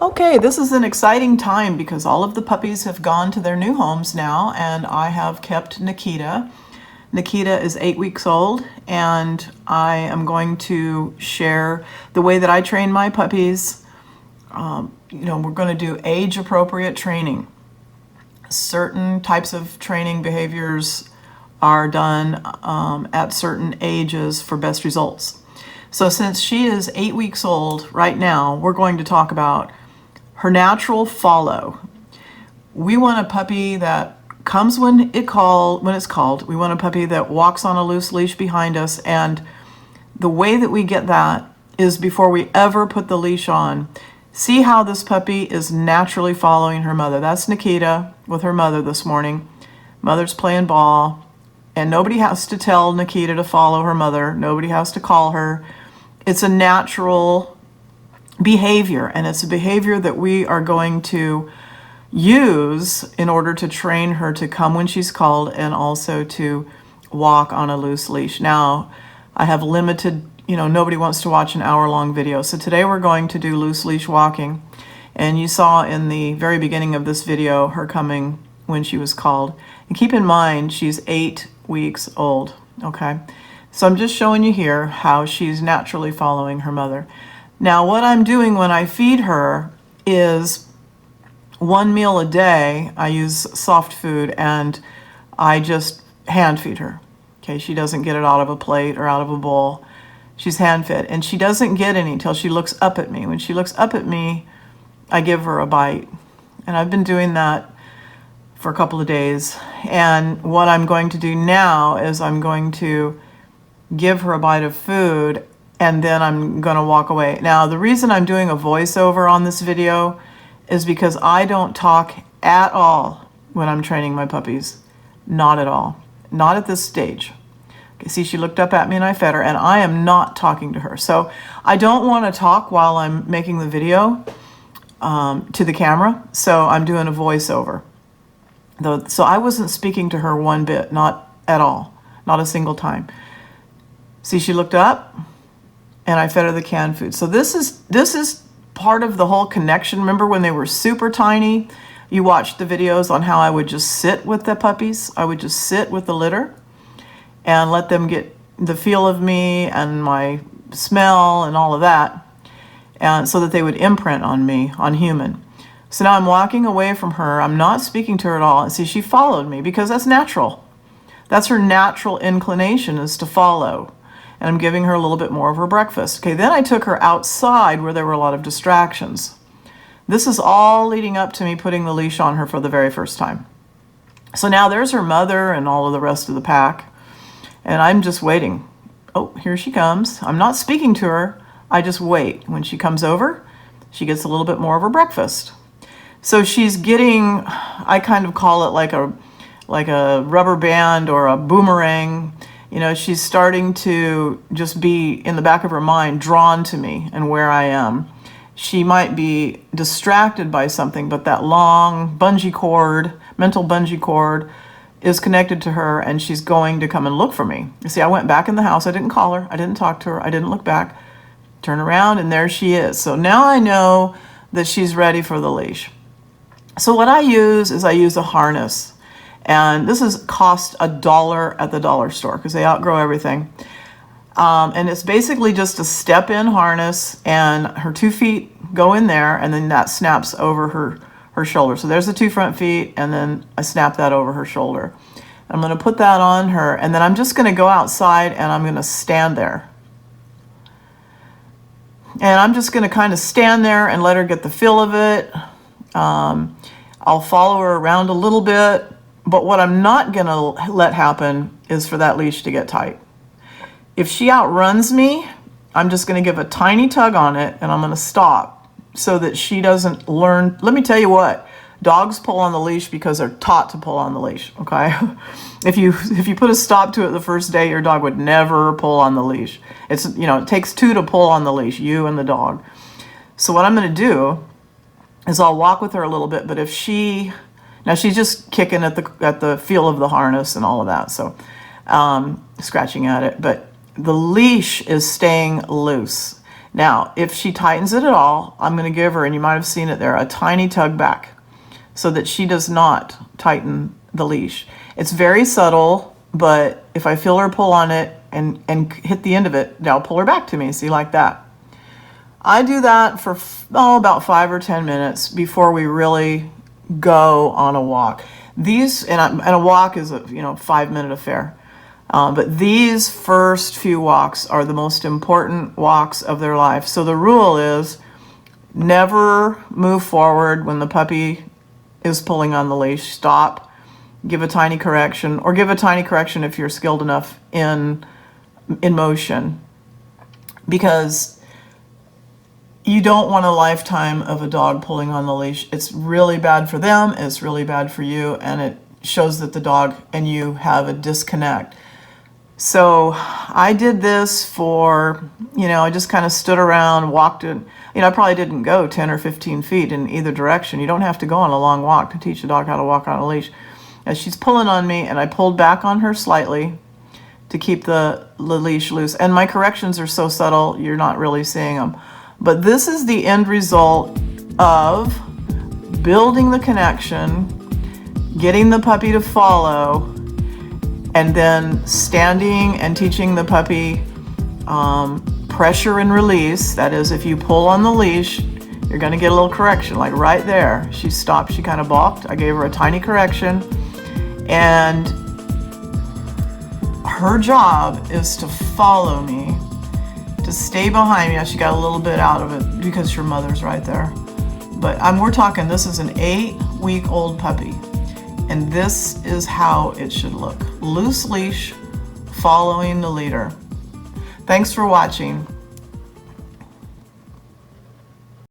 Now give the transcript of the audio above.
Okay, this is an exciting time because all of the puppies have gone to their new homes now, and I have kept Nikita. Nikita is 8 weeks old, and I am going to share the way that I train my puppies. We're going to do age-appropriate training. Certain types of training behaviors are done at certain ages for best results. So since she is 8 weeks old right now, we're going to talk about her natural follow. We want a puppy that comes when it's called. We want a puppy that walks on a loose leash behind us, and the way that we get that is before we ever put the leash on. See how this puppy is naturally following her mother. That's Nikita with her mother this morning. Mother's playing ball, and nobody has to tell Nikita to follow her mother. Nobody has to call her. It's a natural behavior, and it's a behavior that we are going to use in order to train her to come when she's called and also to walk on a loose leash. Now, I have limited, nobody wants to watch an hour-long video. So today we're going to do loose leash walking. And you saw in the very beginning of this video her coming when she was called. And keep in mind, she's 8 weeks old, okay? So I'm just showing you here how she's naturally following her mother. Now, what I'm doing when I feed her is 1 meal a day. I use soft food, and I just hand feed her. Okay, she doesn't get it out of a plate or out of a bowl. She's hand fed, and she doesn't get any until she looks up at me. When she looks up at me, I give her a bite. And I've been doing that for a couple of days. And what I'm going to do now is I'm going to give her a bite of food, and then I'm going to walk away. Now, the reason I'm doing a voiceover on this video is because I don't talk at all when I'm training my puppies. Not at all. Not at this stage. Okay, see, she looked up at me and I fed her, and I am not talking to her. So I don't want to talk while I'm making the video to the camera, so I'm doing a voiceover. So I wasn't speaking to her one bit, not at all, not a single time. See, she looked up, and I fed her the canned food. So this is part of the whole connection. Remember when they were super tiny? You watched the videos on how I would just sit with the puppies. I would just sit with the litter and let them get the feel of me and my smell and all of that, and so that they would imprint on me, on human. So now I'm walking away from her. I'm not speaking to her at all. And see, she followed me because that's natural. That's her natural inclination, is to follow. And I'm giving her a little bit more of her breakfast. Okay, then I took her outside where there were a lot of distractions. This is all leading up to me putting the leash on her for the very first time. So now there's her mother and all of the rest of the pack, and I'm just waiting. Oh, here she comes. I'm not speaking to her. I just wait. When she comes over, she gets a little bit more of her breakfast. So she's getting, I kind of call it like a rubber band or a boomerang. She's starting to just be, in the back of her mind, drawn to me and where I am. She might be distracted by something, but that long bungee cord, mental bungee cord, is connected to her, and she's going to come and look for me. You see, I went back in the house. I didn't call her. I didn't talk to her. I didn't look back. Turn around, and there she is. So now I know that she's ready for the leash. So what I use is a harness. And this cost $1 at the dollar store because they outgrow everything. And it's basically just a step-in harness, and her 2 feet go in there, and then that snaps over her shoulder. So there's the 2 front feet, and then I snap that over her shoulder. I'm going to put that on her, and then I'm just going to go outside, and I'm going to stand there. And I'm just going to kind of stand there and let her get the feel of it. I'll follow her around a little bit. But what I'm not going to let happen is for that leash to get tight. If she outruns me, I'm just going to give a tiny tug on it, and I'm going to stop so that she doesn't learn. Let me tell you what, dogs pull on the leash because they're taught to pull on the leash, okay? If you put a stop to it the first day, your dog would never pull on the leash. It takes 2 to pull on the leash, you and the dog. So what I'm going to do is I'll walk with her a little bit, but if now she's just kicking at the feel of the harness and all of that, so scratching at it. But the leash is staying loose. Now, if she tightens it at all, I'm going to give her, and you might have seen it there, a tiny tug back so that she does not tighten the leash. It's very subtle, but if I feel her pull on it and hit the end of it, now pull her back to me, see, like that. I do that for about 5 or 10 minutes before we really go on a walk. And a walk is a 5-minute affair. But these first few walks are the most important walks of their life. So the rule is never move forward when the puppy is pulling on the leash. Stop, give a tiny correction, or give a tiny correction if you're skilled enough in motion, because you don't want a lifetime of a dog pulling on the leash. It's really bad for them, it's really bad for you, and it shows that the dog and you have a disconnect. So I did this for, I just kind of stood around, walked it. I probably didn't go 10 or 15 feet in either direction. You don't have to go on a long walk to teach a dog how to walk on a leash. As she's pulling on me, and I pulled back on her slightly to keep the leash loose. And my corrections are so subtle, you're not really seeing them. But this is the end result of building the connection, getting the puppy to follow, and then standing and teaching the puppy pressure and release. That is, if you pull on the leash, you're going to get a little correction, like right there. She stopped, she kind of balked. I gave her a tiny correction. And her job is to follow me, to stay behind me. She got a little bit out of it because her mother's right there. But we're talking, this is an 8-week-old puppy. And this is how it should look. Loose leash, following the leader. Thanks for watching.